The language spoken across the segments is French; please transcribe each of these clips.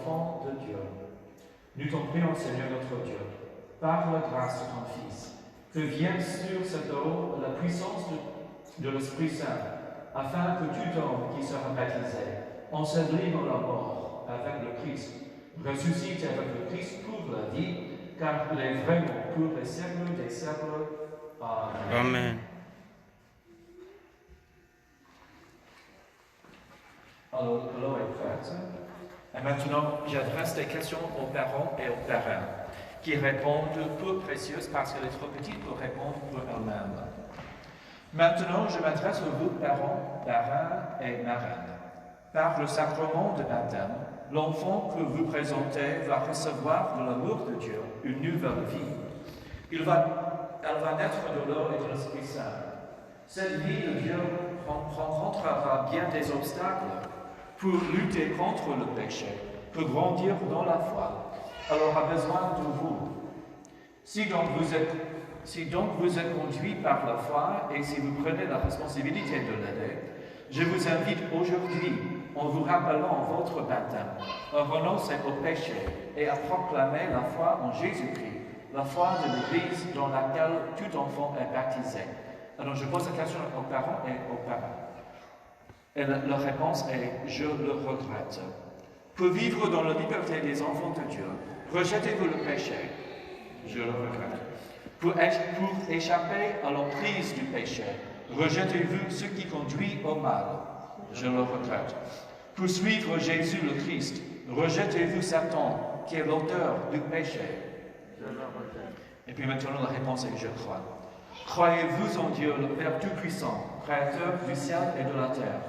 enfants de Dieu. Nous t'en prions, Seigneur notre Dieu, par la grâce de ton Fils, que vienne sur cette eau la puissance de l'Esprit Saint, afin que tout homme qui sera baptisé, enseveli dans la mort avec le Christ, ressuscite avec le Christ pour la vie, car il est vraiment pour les siècles des siècles. Amen. Amen. Alors, l'eau est prête. Et maintenant, j'adresse des questions aux parents et aux parrains, qui répondent peu précieuses parce qu'elle est trop petite pour répondre pour elle-même. Maintenant, je m'adresse à vous, parents, parrains et marraines. Par le sacrement de baptême, l'enfant que vous présentez va recevoir de l'amour de Dieu une nouvelle vie. Elle va naître de l'eau et de l'Esprit Saint. Cette vie de Dieu rencontrera bien des obstacles pour lutter contre le péché, pour grandir dans la foi. Elle aura besoin de vous. Si donc vous êtes conduit par la foi et si vous prenez la responsabilité de l'aider, je vous invite aujourd'hui, en vous rappelant votre baptême, à renoncer au péché et à proclamer la foi en Jésus-Christ, la foi de l'Église dans laquelle tout enfant est baptisé. Alors je pose la question aux parents et aux parents. Et la réponse est « je le regrette ». Pour vivre dans la liberté des enfants de Dieu, rejetez-vous le péché, je le regrette. Pour échapper à l'emprise du péché, rejetez-vous ce qui conduit au mal, je le regrette. Pour suivre Jésus le Christ, rejetez-vous Satan, qui est l'auteur du péché, je le regrette. Et puis maintenant la réponse est « je crois ». Croyez-vous en Dieu, le Père Tout-Puissant, Créateur du ciel et de la terre?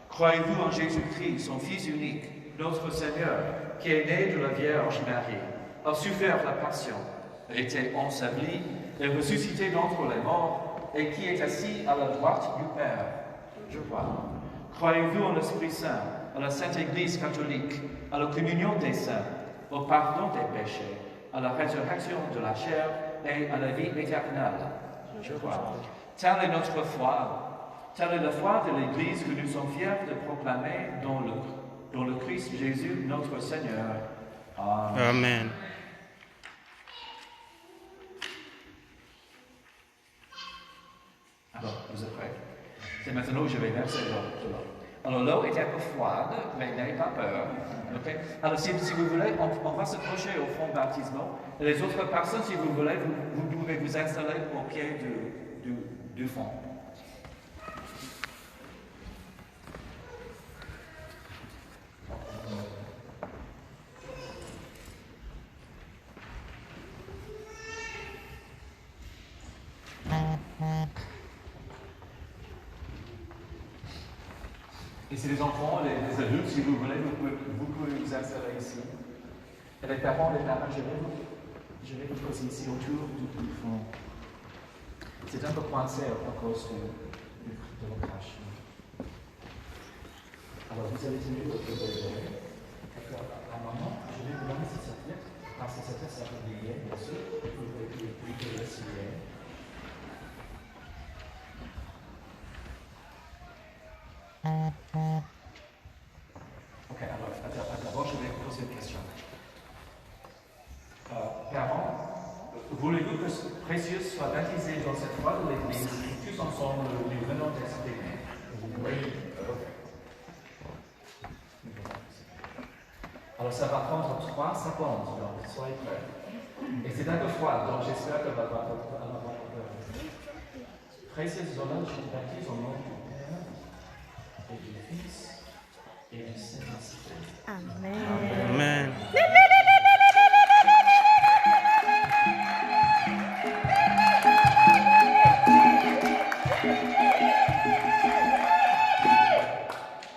Croyez-vous en Jésus-Christ, son Fils unique, notre Seigneur, qui est né de la Vierge Marie, a souffert la passion, a été enseveli, est ressuscité d'entre les morts, et qui est assis à la droite du Père? Je crois. Croyez-vous en l'Esprit Saint, à la Sainte Église catholique, à la communion des saints, au pardon des péchés, à la résurrection de la chair et à la vie éternelle? Je crois. Telle est notre foi. Telle est la foi de l'Église que nous sommes fiers de proclamer dans le Christ Jésus, notre Seigneur. Amen. Amen. Alors, vous êtes prêts? C'est maintenant que je vais verser l'eau. Alors, l'eau est un peu froide, mais n'ayez pas peur. Okay? Alors, si vous voulez, on va s'approcher au fond baptismal. Et les autres personnes, si vous voulez, vous pouvez vous installer au pied du fond. Et si les enfants, les adultes, si vous voulez, vous pouvez vous installer ici. Et les parents, je vais vous poser ici autour du fond. C'est un peu coincé à cause de la crache. Alors vous allez tenir votre bébé. Et à un moment, je vais vous donner cette serviette, parce que cette serviette, ça va lier, bien sûr, et vous pouvez le scier. Ok, alors, d'abord, je vais vous poser une question. Parents, voulez-vous que Précieuse soit baptisée dans cette foi de l'Église, tous ensemble, nous venons d'exprimer? Oui. Alors, ça va prendre 3 secondes, donc soyez prêts. Et c'est un peu froid, donc j'espère qu'elle va avoir Précieuse Zola, je te baptise au nom du Père et du Fils et du Saint-Esprit. Amen. Amen.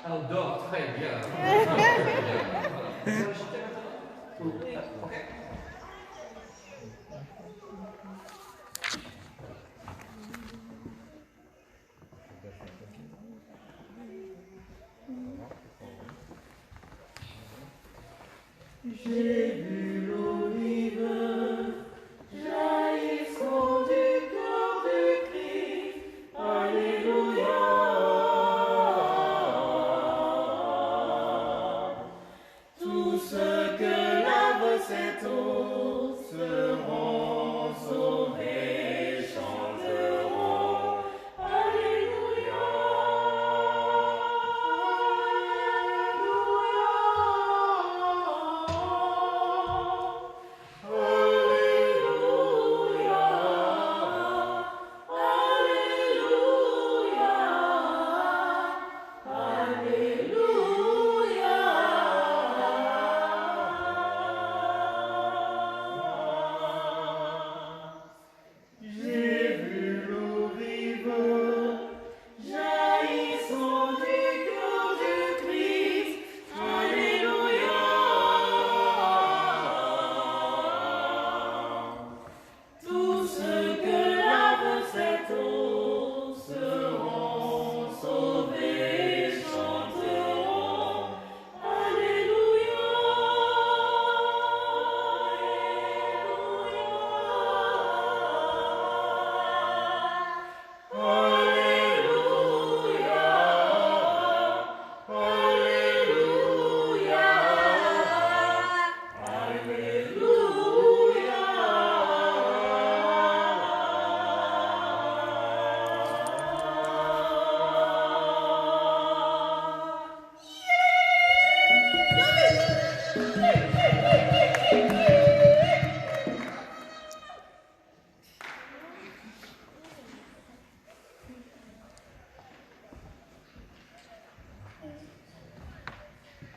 Elle dort très bien. Très bien. Vous allez chanter maintenant? Ok. J'ai vu l'olive jaillissant du cœur de Christ. Alléluia. Tout cette eau seront sauvés, chanteront. Alléluia. J'ai vu l'eau vive jaillissant du cœur du Christ. Alléluia. Tous ceux que lave cette eau seront sauvés, chanteront. Alléluia.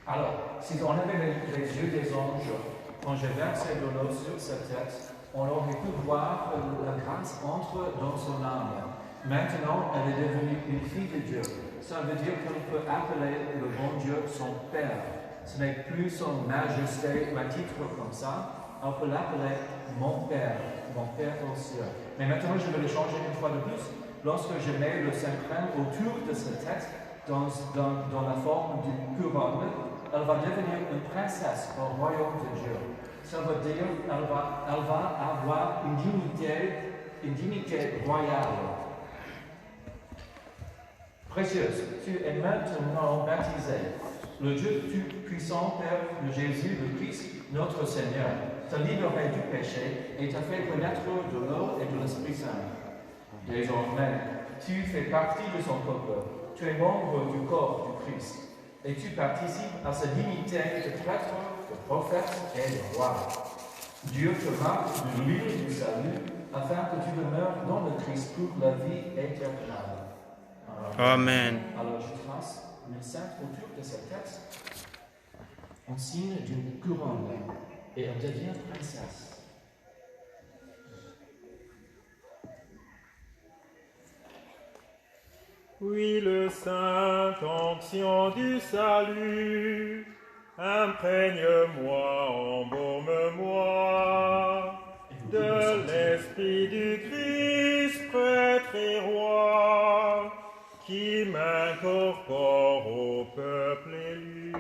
Alors, si on avait les yeux des anges, quand je versais de l'eau sur sa tête, on aurait pu voir la grâce entre dans son âme. Maintenant, elle est devenue une fille de Dieu. Ça veut dire qu'on peut appeler le bon Dieu son Père. Ce n'est plus son majesté ou un titre comme ça. On peut l'appeler mon Père aux cieux. Mais maintenant, je vais le changer une fois de plus. Lorsque je mets le Saint-Crème autour de sa tête, dans la forme d'une couronne, elle va devenir une princesse au royaume de Dieu. Ça veut dire qu'elle va avoir une dignité royale. Précieuse, tu es maintenant baptisé. Le Dieu tout-puissant, Père de Jésus, le Christ, notre Seigneur, t'a libéré du péché et t'a fait renaître de l'eau et de l'Esprit Saint. Désormais, tu fais partie de son peuple. Tu es membre du corps du Christ. Et tu participes à sa dignité de prêtre, de prophète et de roi. Dieu te marque de l'huile du salut afin que tu demeures dans le Christ pour la vie éternelle. Amen. Alors je trace une sainte autour de sa tête en signe d'une couronne et elle devient princesse. Oui, le saint onction du salut, imprègne-moi, embaume-moi, de l'Esprit du Christ, prêtre et roi, qui m'incorpore au peuple élu.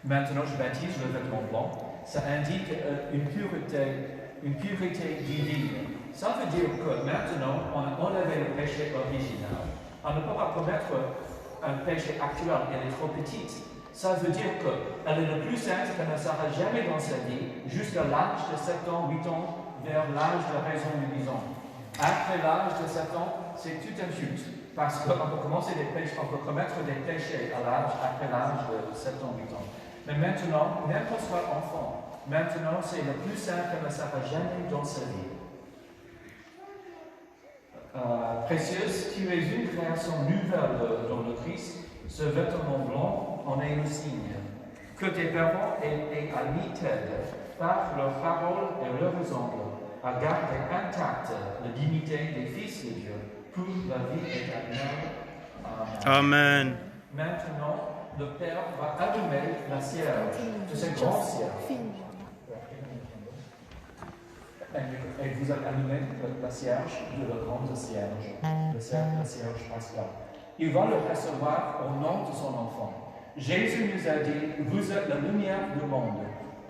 Maintenant, je baptise le vêtement blanc. Ça indique une pureté divine. Ça veut dire que maintenant, on a enlevé le péché original. On ne peut pas commettre un péché actuel, elle est trop petite. Ça veut dire qu'elle est le plus sainte qu'elle ne sera jamais dans sa vie, jusqu'à l'âge de 7 ans, 8 ans, vers l'âge de raison de 10 ans. Après l'âge de 7 ans, c'est tout un chute. Parce qu'on peut commencer des péchés, on peut commettre des péchés après l'âge de 7 ans, 8 ans. Mais maintenant, même qu'on soit enfant, maintenant c'est le plus saint qu'elle ne sera jamais dans sa vie. Précieuse, tu es une création nouvelle dans le Christ. Ce vêtement blanc en est le signe. Que tes parents et amis t'aident par leurs paroles et leurs exemples à garder intacte la dignité des fils de Dieu pour la vie éternelle. Amen. Maintenant, le Père va allumer la cierge de ce grand cierge. Et vous avez allumé la cierge de la grande cierge, la cierge pascal. Il va le recevoir au nom de son enfant. Jésus nous a dit, vous êtes la lumière du monde.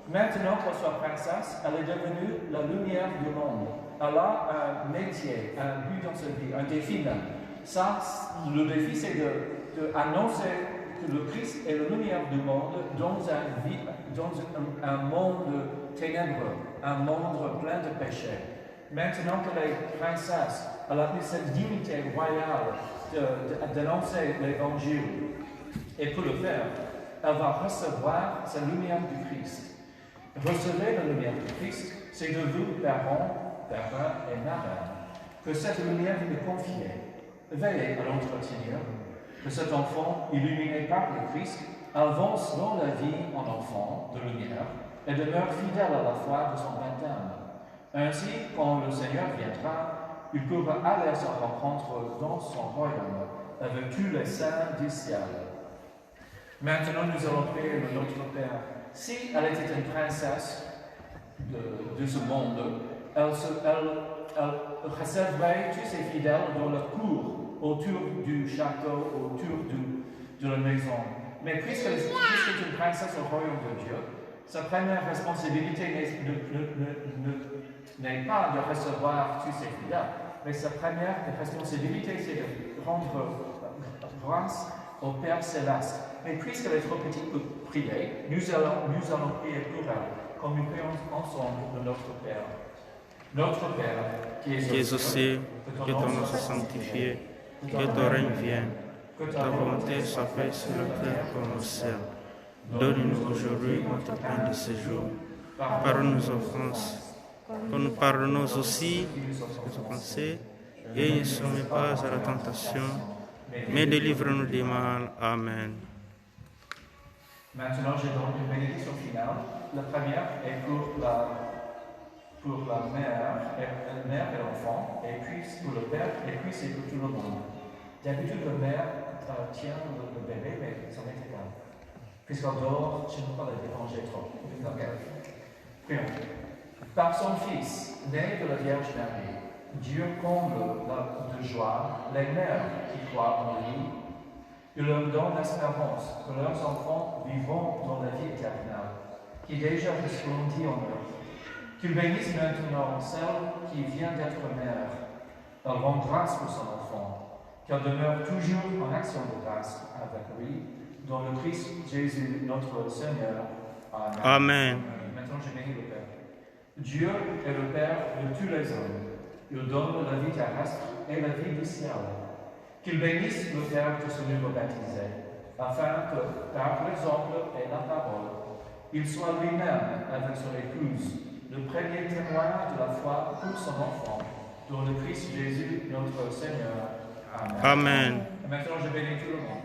Maintenant qu'elle soit princesse, elle est devenue la lumière du monde. Elle a un métier, un but dans sa vie, un défi même. Ça, le défi, c'est d'annoncer que le Christ est la lumière du monde dans un monde ténébreux, un monde plein de péchés. Maintenant que la princesse a eu cette dignité royale d'annoncer l'évangile, et pour le faire, elle va recevoir sa lumière du Christ. Recevez la lumière du Christ, c'est de vous, parents et marraines, que cette lumière vous est confiée. Veillez à l'entretenir, que cet enfant, illuminé par le Christ, avance dans la vie en enfant de lumière et demeure fidèle à la foi de son baptême. Ainsi, quand le Seigneur viendra, il pourra aller à sa rencontre dans son royaume avec tous les saints du ciel. Maintenant, nous allons prier le Notre Père. Si elle était une princesse de ce monde, elle recevrait tous ses fidèles dans leur cour, autour du château, autour de la maison. Mais puisqu'elle est une princesse au royaume de Dieu, sa première responsabilité n'est pas de recevoir tous ses fidèles, mais sa première responsabilité, c'est de rendre grâce au Père Céleste. Mais puisqu'elle est trop petite pour prier, nous allons prier pour elle, comme nous prions ensemble de notre Père. Notre Père, qui es aux cieux, que ton nom soit sanctifié, que ton règne vienne, que ta volonté soit faite sur la terre comme au ciel. Donne-nous aujourd'hui notre pain de ce jour. Pardonne nos offenses, que nous pardonnons aussi nos offensés, et ne soumets pas à la tentation, mais délivre-nous du mal. Amen. Maintenant, je donne une bénédiction finale. La première est pour la mère et l'enfant, et puis pour le père, et puis c'est pour tout le monde. D'habitude, la mère tient le bébé, mais ça m'est égal. Puisqu'elle dort, je ne peux pas la déranger trop. Prions. Par son Fils, né de la Vierge Marie, Dieu comble de joie les mères qui croient en lui. Il leur donne l'espérance que leurs enfants vivront dans la vie éternelle, qui déjà resplendit en eux. Qu'il bénisse maintenant celle qui vient d'être mère. Elle rend grâce pour son enfant, qu'elle demeure toujours en action de grâce avec lui, dans le Christ Jésus, notre Seigneur. Amen. Amen. Maintenant, je bénis le Père. Dieu est le Père de tous les hommes. Il donne la vie terrestre et la vie du ciel. Qu'il bénisse le Père de ce nouveau baptisé, afin que, par l'exemple et la parole, il soit lui-même avec son épouse le premier témoin de la foi pour son enfant, dans le Christ Jésus, notre Seigneur. Amen. Amen. Et maintenant, je bénis tout le monde.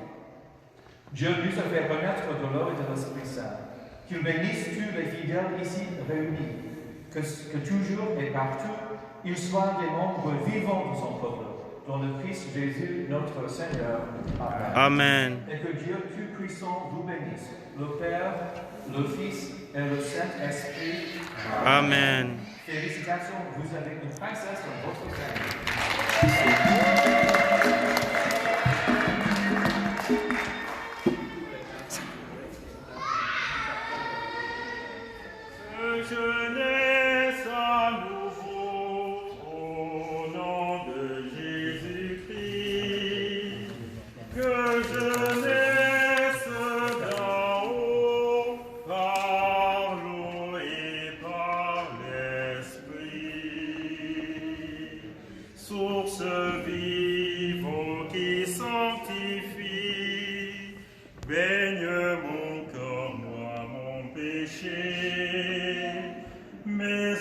Dieu nous a fait renaître de l'eau et de l'Esprit Saint. Qu'il bénisse tous les fidèles ici réunis, que toujours et partout, ils soient des membres vivants de son peuple, dans le Christ Jésus, notre Seigneur. Amen. Amen. Et que Dieu Tout-Puissant vous bénisse, le Père, le Fils et le Saint-Esprit. Amen. Félicitations, vous avez une princesse dans votre famille. Jeunesse à nouveau au nom de Jésus-Christ, que jeunesse d'en haut par l'eau et par l'esprit, source vive qui sanctifie, baigne mon corps, moi mon péché. Mais